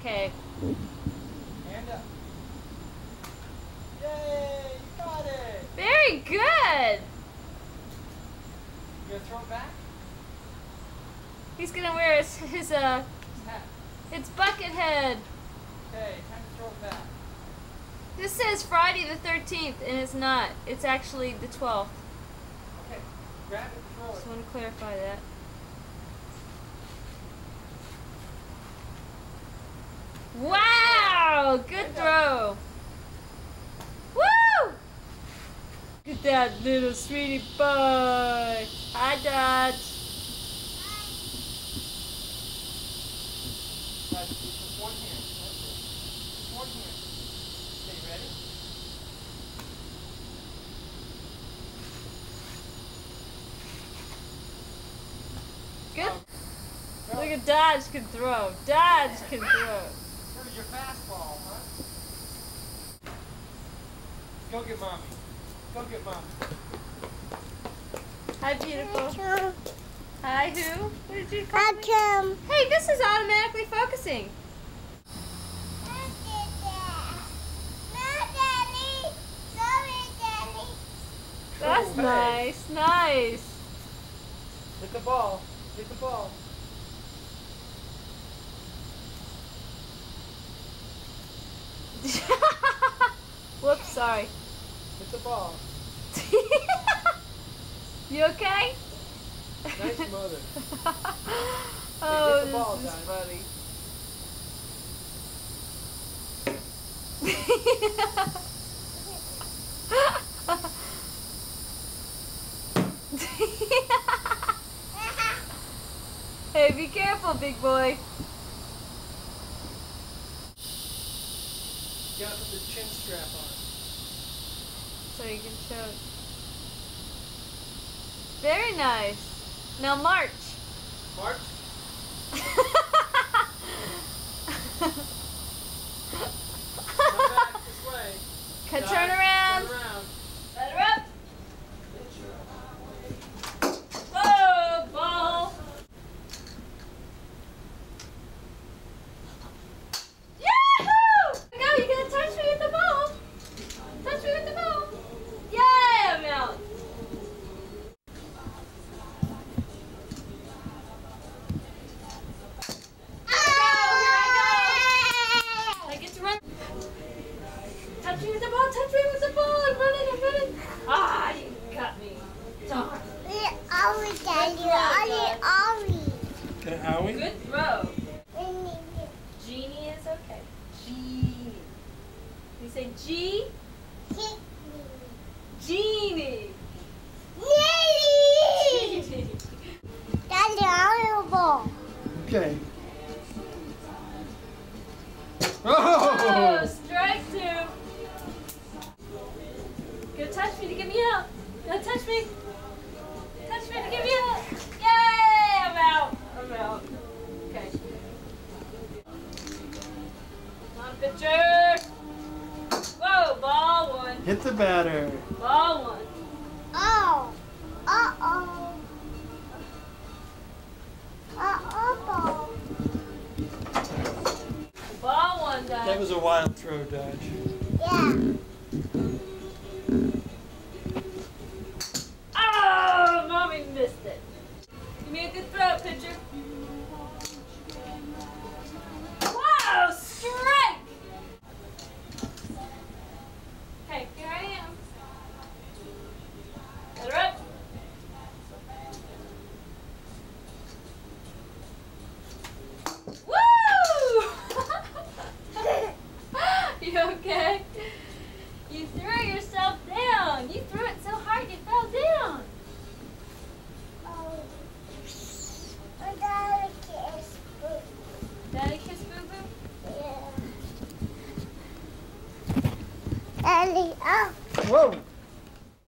Okay. Hand up. Yay! You got it! Very good! You gonna throw it back? He's gonna wear his Hat. it's Buckethead. Okay, time to throw it back. This says Friday the 13th, and it's not. It's actually the 12th. Okay, grab it, throw Just it. want to clarify that. Wow! Good throw. Woo! Look at that little sweetie boy. Hi, Dad. Guys, just one hand. That's it. Just one hand. Okay, ready? Good. Look at Dodge can throw. Dodge can throw. Where's your fastball, huh? Go get mommy. Go get mommy. Hi, beautiful. Hi, who? What did you call me? Hey, this is automatically focusing. That's Hey. nice. Nice. Hit the ball. Hit the ball. Whoops, sorry. Hit the ball. You okay? Nice mother. Oh, Hit the ball, this is guys. funny. Hey, be careful, big boy. You gotta put the chin strap on. So you can show it. Very nice. Now march. March. Come back this way. Turn around. Turn around. Let her up. Whoa, ball. Yahoo! No, you're gonna touch me with the ball. Touch me with the ball. Yay, I'm out. I get to run. Touch me with the ball, touch me with the ball. I'm running. Ah, you got me. Darn. Okay, Howie. Good throw. Genie is okay. Genie. You say G? Genie. Genie. Okay. Oh, strike two. Go touch me to get me out. Go touch me. Touch me to get me out. Yay! I'm out. Okay. Come on, pitcher. Whoa, ball one. Hit the batter. Ball one. Ball one, Dad. That was a wild throw, Dodge. Oh, mommy missed it. Give me a good throw, pitcher. Wow, strike! Okay, here I am. Let her up. Woo! You okay? You threw yourself down. You threw it so hard you fell down. Daddy kiss Boo Boo? Ellie, Whoa!